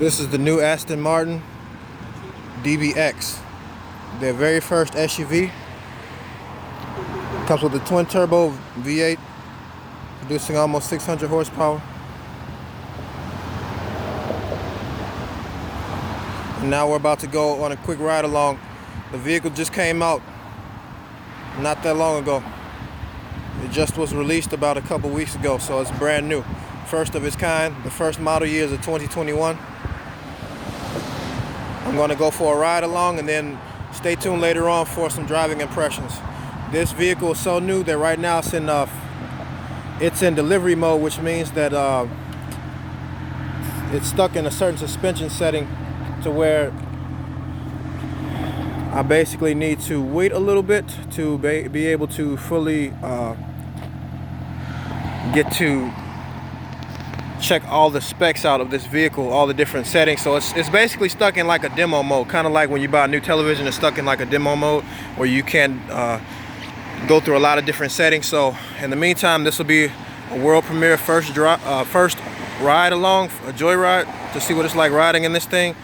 This is the new Aston Martin DBX, their very first SUV. Comes with a twin turbo V8, producing almost 600 horsepower. And now we're about to go on a quick ride along. The vehicle just came out not that long ago. It just was released about a couple weeks ago, so it's brand new. First of its kind. The first model year is of 2021. I'm going to go for a ride along and then stay tuned later on for some driving impressions. This vehicle is so new that right now it's in delivery mode, which means that it's stuck in a certain suspension setting to where I basically need to wait a little bit to be able to fully get to check all the specs out of this vehicle, all the different settings. So it's basically stuck in like a demo mode, kind of like when you buy a new television, it's stuck in like a demo mode where you can go through a lot of different settings. So in the meantime, this will be a world premiere first ride along, a Joyryde, to see what it's like riding in this thing,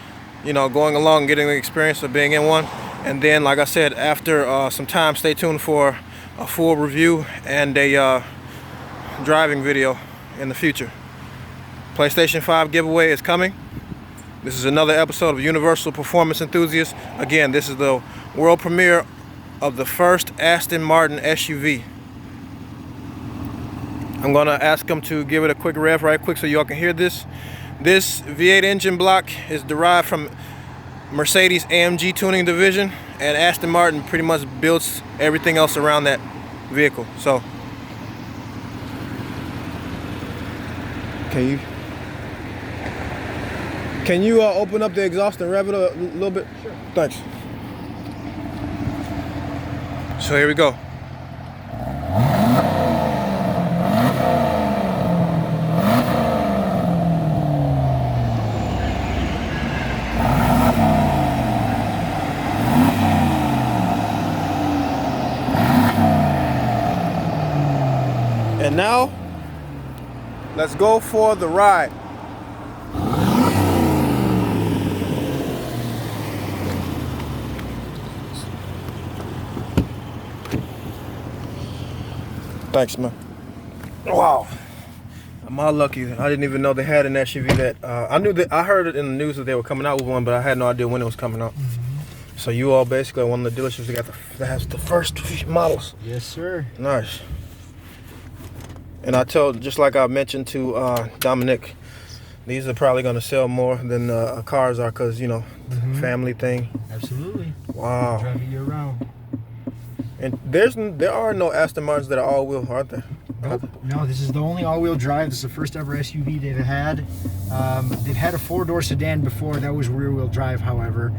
you know, going along and getting the experience of being in one. And then, like I said, after some time, stay tuned for a full review and a driving video in the future. PlayStation 5 giveaway is coming. This is another episode of Universal Performance Enthusiasts. Again, this is the world premiere of the first Aston Martin SUV. I'm gonna ask them to give it a quick rev right quick so y'all can hear this. This V8 engine block is derived from Mercedes AMG tuning division, and Aston Martin pretty much builds everything else around that vehicle. So, Can you open up the exhaust and rev it a little bit? Sure. Thanks. So here we go. And now, let's go for the ride. Thanks, man. Wow. I'm all lucky. I didn't even know they had an SUV that I heard it in the news that they were coming out with one, but I had no idea when it was coming out. Mm-hmm. So you all basically are one of the dealerships that has the first models. Yes, sir. Nice. And just like I mentioned to Dominic, these are probably going to sell more than cars are, because, you know, family thing. Absolutely. Wow. Drive it year round. And there are no Aston Martins that are all-wheel, aren't there? Nope. No, this is the only all-wheel drive. This is the first ever SUV they've had. They've had a four-door sedan before. That was rear-wheel drive, however.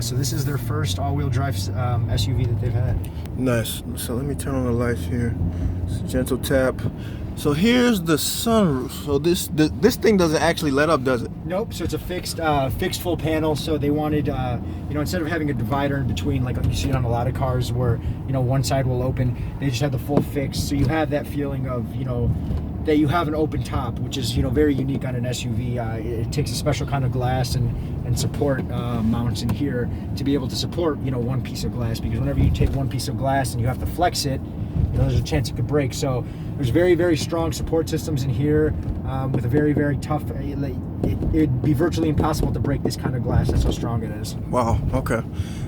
So this is their first all-wheel drive SUV that they've had. Nice. So let me turn on the lights here. It's a gentle tap. So here's the sunroof. So this thing doesn't actually let up, does it? Nope. So it's a fixed full panel. So they wanted, you know, instead of having a divider in between, like you see it on a lot of cars where, you know, one side will open, they just have the full fixed. So you have that feeling of, you know, that you have an open top, which is, you know, very unique on an SUV. It takes a special kind of glass and support mounts in here to be able to support, you know, one piece of glass, because whenever you take one piece of glass and you have to flex it, you know, there's a chance it could break. So there's very, very strong support systems in here with a very, very tough, it'd be virtually impossible to break this kind of glass. That's how strong it is. Wow, okay.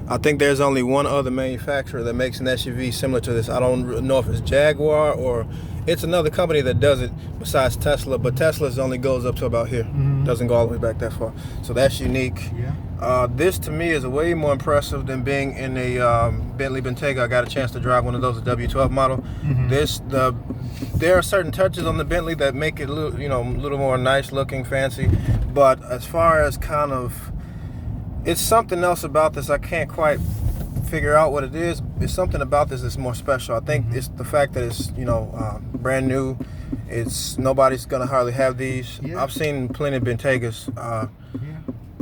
I think there's only one other manufacturer that makes an SUV similar to this. I don't know if it's Jaguar or it's another company that does it besides Tesla, but Tesla's only goes up to about here. Doesn't go all the way back that far. So that's unique. Yeah. This to me is way more impressive than being in a Bentley Bentayga. I got a chance to drive one of those, a W12 model. There are certain touches on the Bentley that make it a little more nice looking, fancy. But as far as kind of, it's something else about this. I can't quite figure out what it is. It's something about this that's more special. I think it's the fact that it's, you know, brand new. Nobody's gonna hardly have these. Yeah. I've seen plenty of Bentaygas.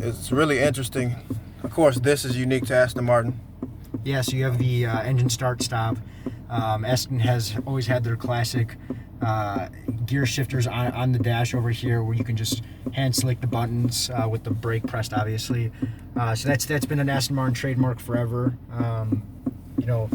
It's really interesting. Of course, this is unique to Aston Martin. Yeah, so you have the engine start stop. Aston has always had their classic gear shifters on the dash over here, where you can just hand select the buttons with the brake pressed, obviously. So that's been an Aston Martin trademark forever. You know,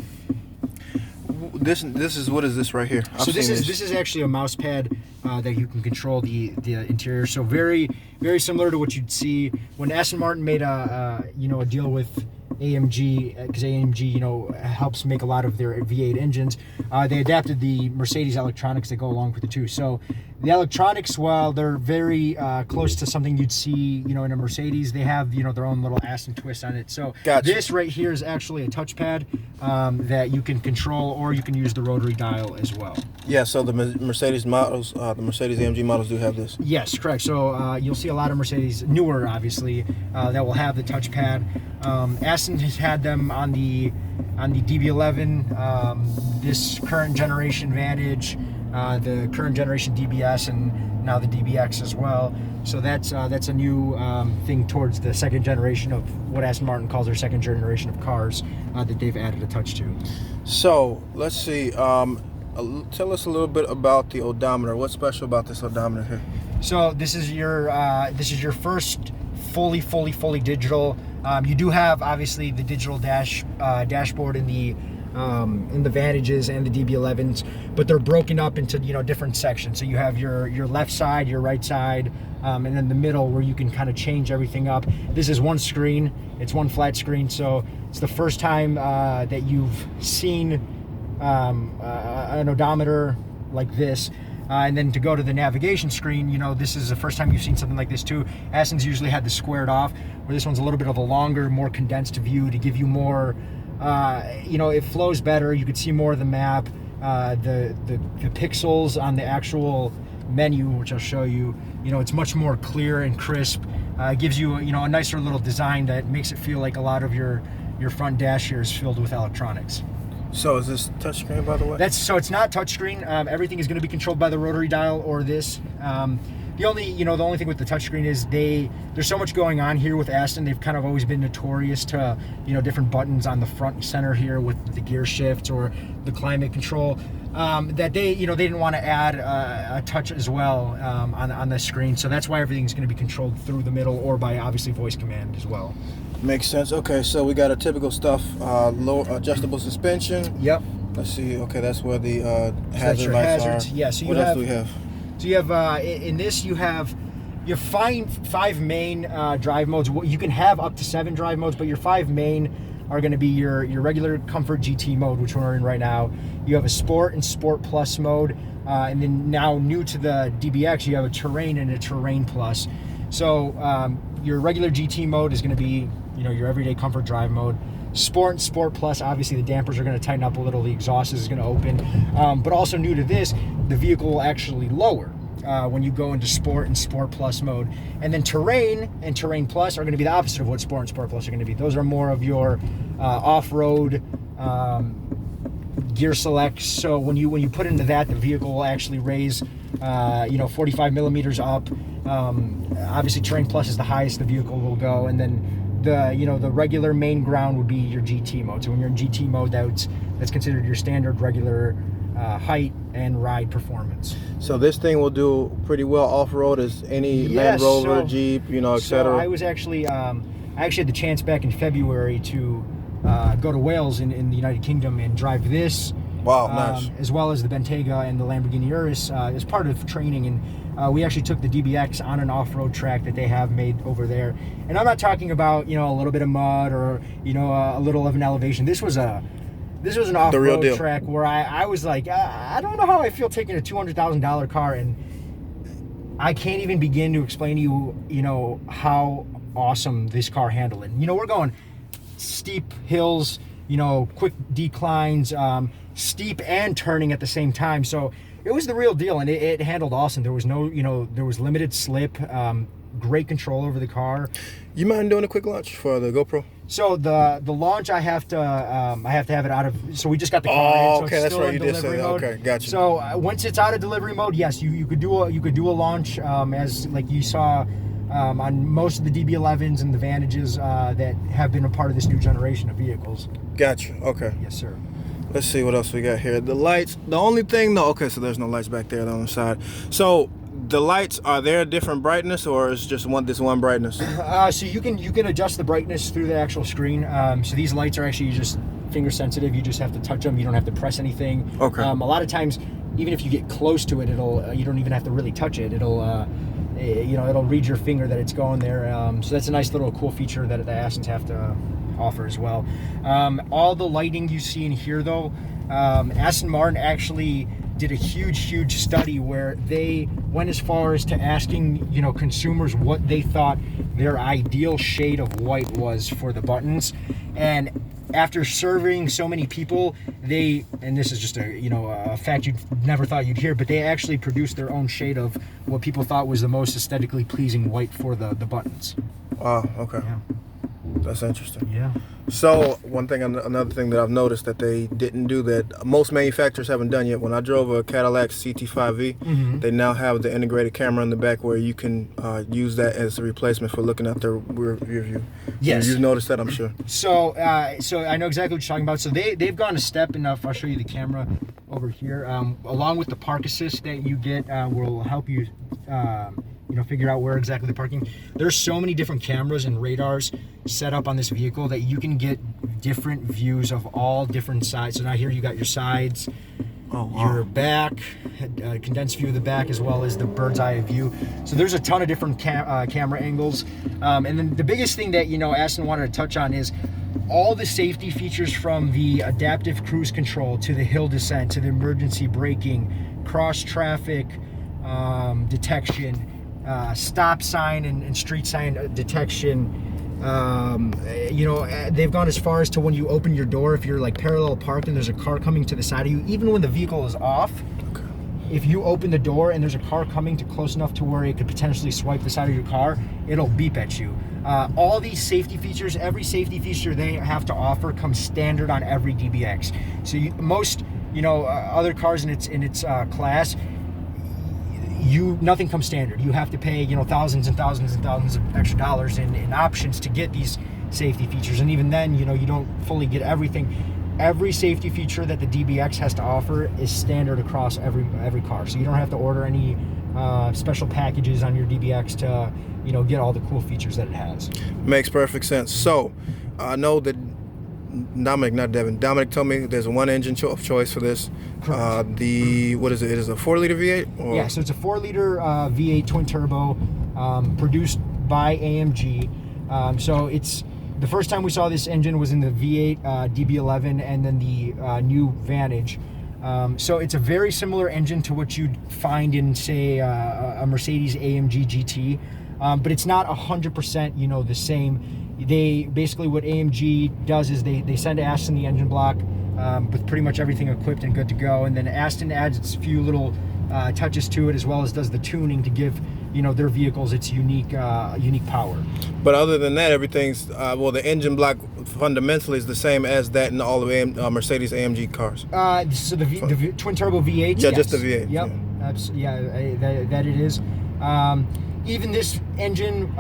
this is, what is this right here? so this is actually a mouse pad that you can control the interior. So very similar to what you'd see when Aston Martin made a deal with AMG, because AMG helps make a lot of their V8 engines. They adapted the Mercedes electronics that go along with the two. So the electronics, while they're very close to something you'd see in a Mercedes, they have their own little Aston twist on it. So Gotcha. This right here is actually a touchpad that you can control, or you can use the rotary dial as well. Yeah, so the Mercedes models, the Mercedes AMG models do have this. Yes, correct. So you'll see a lot of Mercedes, newer obviously, that will have the touchpad. Aston has had them on the DB11, this current generation Vantage, the current generation DBS, and now the DBX as well. So that's a new thing towards the second generation of what Aston Martin calls their second generation of cars that they've added a touch to. So let's see. Tell us a little bit about the odometer. What's special about this odometer here? So this is your first fully digital. You do have obviously the digital dashboard in the Vantages and the DB11s, but they're broken up into different sections. So you have your left side, your right side, and then the middle where you can kind of change everything up. This is one screen. It's one flat screen. So it's the first time that you've seen an odometer like this. And then to go to the navigation screen, this is the first time you've seen something like this too. Aston's usually had this squared off, where this one's a little bit of a longer, more condensed view to give you more, it flows better. You could see more of the map, the pixels on the actual menu, which I'll show you. It's much more clear and crisp. It gives you, a nicer little design that makes it feel like a lot of your front dash here is filled with electronics. So is this touchscreen, by the way? So it's not touchscreen. Everything is going to be controlled by the rotary dial or this. The only thing with the touchscreen is there's so much going on here with Aston. They've kind of always been notorious to different buttons on the front and center here with the gear shifts or the climate control. That they didn't want to add a touch as well on the screen. So that's why everything's going to be controlled through the middle or by obviously voice command as well. Makes sense. Okay, so we got a typical stuff, low adjustable suspension. Yep. Let's see. Okay, that's where the hazard lights are. Yeah. So what else do we have? So you have in this you have your five main drive modes. You can have up to 7 drive modes, but your 5 main are going to be your regular Comfort GT mode, which we're in right now. You have a Sport and Sport Plus mode, and then now new to the DBX, you have a Terrain and a Terrain Plus. So your regular GT mode is going to be your everyday comfort drive mode. Sport and Sport Plus, obviously the dampers are going to tighten up a little, the exhaust is going to open, but also new to this, the vehicle will actually lower when you go into Sport and Sport Plus mode. And then Terrain and Terrain Plus are going to be the opposite of what Sport and Sport Plus are going to be. Those are more of your off-road gear selects. So when you put into that, the vehicle will actually raise 45 millimeters up. Obviously Terrain Plus is the highest the vehicle will go, and then the regular main ground would be your GT mode. So when you're in GT mode, that's considered your standard regular height and ride performance. So this thing will do pretty well off-road as any Land Rover, Jeep, etc. So I was actually, I had the chance back in February to go to Wales in the United Kingdom and drive this. Wow, nice. As well as the Bentayga and the Lamborghini Urus as part of training. And we actually took the DBX on an off-road track that they have made over there. And I'm not talking about, a little bit of mud or, a little of an elevation. This was an off-road track where I was like, I don't know how I feel taking a $200,000 car, and I can't even begin to explain to you, how awesome this car handled it. We're going steep hills, quick declines, steep and turning at the same time. So it was the real deal, and it handled awesome. There was no, there was limited slip, great control over the car. You mind doing a quick launch for the GoPro? So the launch, I have to have it out of. So we just got the car in, so okay, it's that's still right. in You did say delivery that. mode. Okay, gotcha. So once it's out of delivery mode, yes, you could do a launch, as like you saw on most of the DB11s and the Vantages that have been a part of this new generation of vehicles. Gotcha. Okay. Yes, sir. Let's see what else we got here. The lights. The only thing, though. Okay, so there's no lights back there on the side. So the lights, are there a different brightness, or is just this one brightness? So you can adjust the brightness through the actual screen. So these lights are actually just finger sensitive. You just have to touch them. You don't have to press anything. Okay. A lot of times, even if you get close to it, you don't even have to really touch it. It'll it'll read your finger that it's going there. So that's a nice little cool feature that the Astons have to offer as well. All the lighting you see in here, though, Aston Martin actually did a huge study where they went as far as to asking consumers what they thought their ideal shade of white was for the buttons. And after surveying so many people, and this is just a fact you'd never thought you'd hear, but they actually produced their own shade of what people thought was the most aesthetically pleasing white for the buttons. Wow, okay. Yeah. That's interesting. Yeah. So another thing that I've noticed that they didn't do that most manufacturers haven't done yet. When I drove a Cadillac CT5V, they now have the integrated camera in the back where you can use that as a replacement for looking at the rear view. Yes. You've noticed that, I'm sure. So I know exactly what you're talking about. So they've gone a step enough. I'll show you the camera over here. Along with the park assist that you get, will help you figure out where exactly the parking. There's so many different cameras and radars set up on this vehicle that you can get different views of all different sides. So now here you got your sides, your back, condensed view of the back, as well as the bird's eye view. So there's a ton of different camera angles. And then the biggest thing that Aston wanted to touch on is all the safety features, from the adaptive cruise control to the hill descent to the emergency braking, cross traffic detection, stop sign and street sign detection. They've gone as far as to when you open your door, if you're like parallel parked and there's a car coming to the side of you, even when the vehicle is off, if you open the door and there's a car coming to close enough to where it could potentially swipe the side of your car, it'll beep at you. All these safety features, every safety feature they have to offer comes standard on every DBX. So most other cars in its class, nothing comes standard. You have to pay thousands and thousands and thousands of extra dollars in options to get these safety features, and even then you don't fully get everything. Every safety feature that the DBX has to offer is standard across every car, so you don't have to order any special packages on your DBX to get all the cool features that it has. Makes perfect sense. So I know that Dominic told me there's one engine of choice for this. What is it? It is a 4-liter V8? Or? Yeah, so it's a 4-liter V8 twin turbo, produced by AMG. So it's the first time we saw this engine was in the V8 DB11 and then the new Vantage. So it's a very similar engine to what you'd find in, say, a Mercedes AMG GT, but it's not 100% the same. They basically, what AMG does is they send Aston the engine block with pretty much everything equipped and good to go, and then Aston adds its few little touches to it, as well as does the tuning to give their vehicles its unique power. But other than that, everything's the engine block fundamentally is the same as that in all of Mercedes AMG cars. So the twin turbo V8. Yeah, yes. Just the V8. Yep. That it is. Even this engine,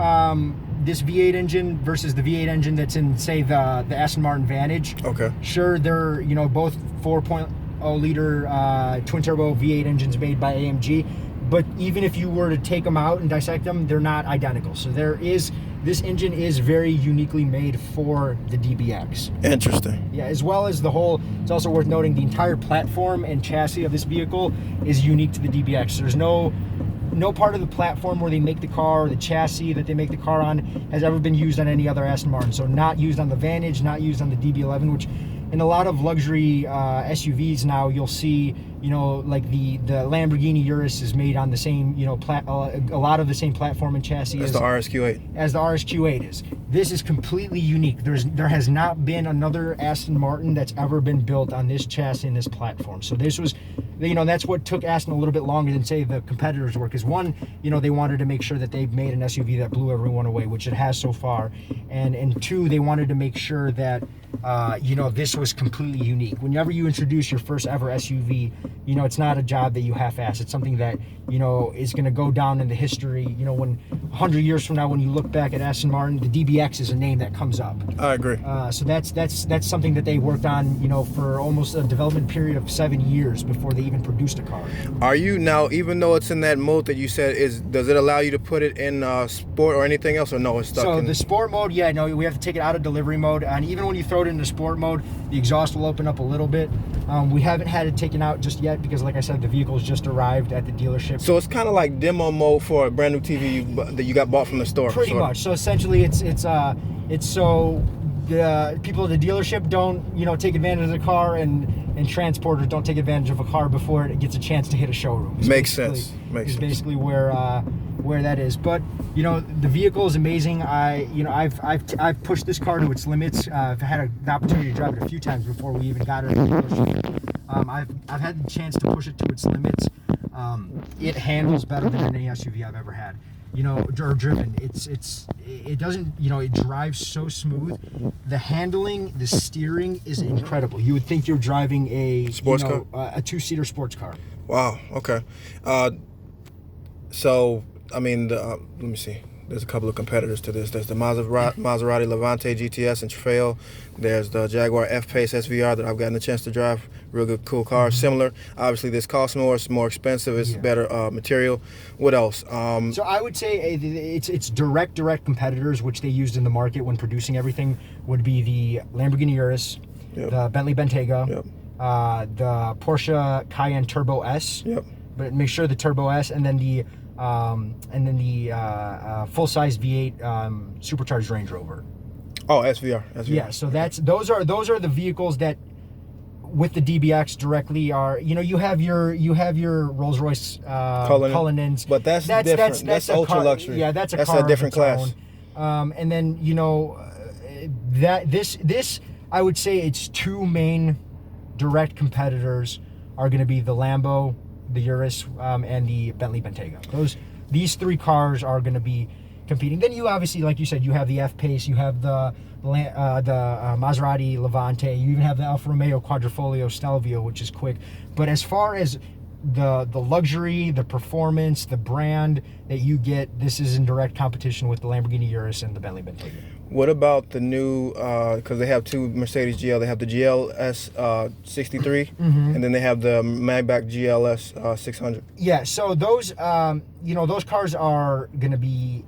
this V8 engine versus the V8 engine that's in, say, the Aston Martin Vantage. Okay. Sure, they're both 4.0 liter twin turbo V8 engines made by AMG, but even if you were to take them out and dissect them, they're not identical. So this engine is very uniquely made for the DBX. Interesting. Yeah, as well as it's also worth noting the entire platform and chassis of this vehicle is unique to the DBX. There's no part of the platform where they make the car, or the chassis that they make the car on, has ever been used on any other Aston Martin. So not used on the Vantage, not used on the DB11, which in a lot of luxury SUVs now you'll see, like the Lamborghini Urus is made on the same, a lot of the same platform and chassis as the RSQ8. As the RSQ8 is. This is completely unique. There has not been another Aston Martin that's ever been built on this chassis and this platform. So this was that's what took Aston a little bit longer than say the competitors were, because one, they wanted to make sure that they made an SUV that blew everyone away, which it has so far, and two, they wanted to make sure that this was completely unique. Whenever you introduce your first ever SUV, it's not a job that you half-ass. It's something that is going to go down in the history. When 100 years from now, when you look back at Aston Martin, the DBX is a name that comes up. I agree. So that's something that they worked on, for almost a development period of 7 years before they even produced a car. Are you now, even though it's in that mode that you said, does it allow you to put it in sport or anything else, or no, it's stuck so in the sport mode? Yeah, no, we have to take it out of delivery mode, and even when you throw it into sport mode, the exhaust will open up a little bit. We haven't had it taken out just yet because, like I said, the vehicle's just arrived at the dealership. So it's kind of like demo mode for a brand new TV that you got bought from the store. Pretty much. So essentially, it's so the people at the dealership don't take advantage of the car, and transporters don't take advantage of a car before it gets a chance to hit a showroom. Makes sense. Basically where that is. But the vehicle is amazing. I've pushed this car to its limits. I've had the opportunity to drive it a few times before we even got it at the dealership. I've had the chance to push it to its limits. It handles better than any SUV I've ever had. Or driven. It doesn't, it drives so smooth. The handling, the steering is incredible. You would think you're driving a sports car, a two-seater sports car. Wow. Okay. So I mean, let me see. There's a couple of competitors to this. There's the Maserati Levante GTS and Trail. There's the Jaguar F-Pace SVR that I've gotten a chance to drive. Real good, cool car. Similar. Obviously, this costs more. It's more expensive. It's better material. What else? So I would say it's direct competitors, which they used in the market when producing everything, would be the Lamborghini Urus, the Bentley Bentayga, the Porsche Cayenne Turbo S. But make sure the Turbo S, and then the full-size V8 supercharged Range Rover. Oh, SVR. Yeah, so those are the vehicles that, with the DBX directly, are you have your Rolls-Royce Cullinans, but that's different. That's ultra luxury. Yeah, that's a different class. And then that this I would say its two main direct competitors are going to be the Lambo, the Urus, and the Bentley Bentayga. These three cars are going to be competing. Then you obviously, like you said, you have the F-Pace, you have the Maserati Levante, you even have the Alfa Romeo Quadrifoglio Stelvio, which is quick. But as far as the luxury, the performance, the brand that you get, this is in direct competition with the Lamborghini Urus and the Bentley Bentayga. What about the new, because they have two Mercedes GL, they have the GLS 63, and then they have the Maybach GLS 600. Yeah, so those, those cars are going to be,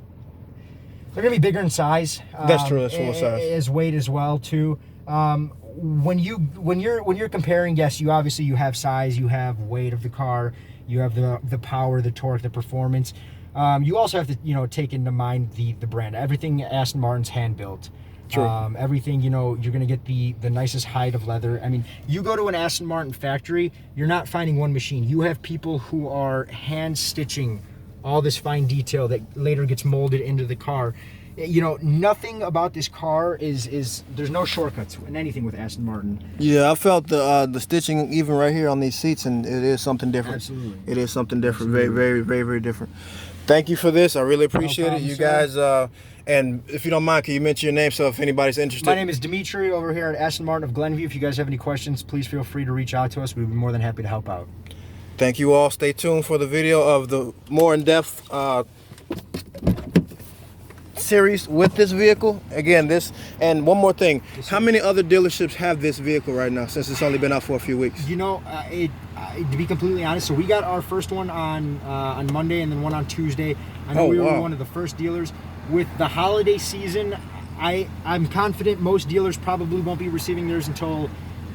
they're going to be bigger in size. That's true, that's full size. As weight as well, too. When you're comparing, yes, you have size, you have weight of the car, you have the power, the torque, the performance. You also have to, take into mind the brand. Everything Aston Martin's hand built. True. Everything, you're going to get the nicest hide of leather. I mean, you go to an Aston Martin factory, you're not finding one machine. You have people who are hand stitching all this fine detail that later gets molded into the car. Nothing about this car is there's no shortcuts in anything with Aston Martin. Yeah, I felt the stitching even right here on these seats, and it is something different. Absolutely. It is something different. Very, very, very, very different. Thank you for this. I really appreciate it. You guys, and if you don't mind, can you mention your name so if anybody's interested? My name is Dimitri over here at Aston Martin of Glenview. If you guys have any questions, please feel free to reach out to us. We'd be more than happy to help out. Thank you all. Stay tuned for the video of the more in-depth series with this vehicle. Again, and one more thing. How many other dealerships have this vehicle right now since it's only been out for a few weeks? To be completely honest, so we got our first one on Monday and then one on Tuesday. I know we were one of the first dealers. With the holiday season, I'm confident most dealers probably won't be receiving theirs until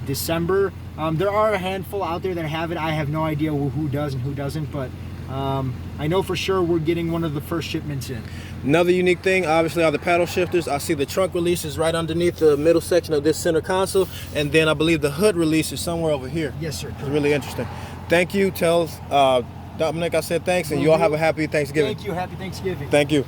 December. There are a handful out there that have it. I have no idea who does and who doesn't, but I know for sure we're getting one of the first shipments in. Another unique thing, obviously, are the paddle shifters. I see the trunk release is right underneath the middle section of this center console, and then I believe the hood release is somewhere over here. Yes, sir. It's really interesting. Thank you. Tell Dominic I said thanks, and you all have a happy Thanksgiving. Thank you. Happy Thanksgiving. Thank you.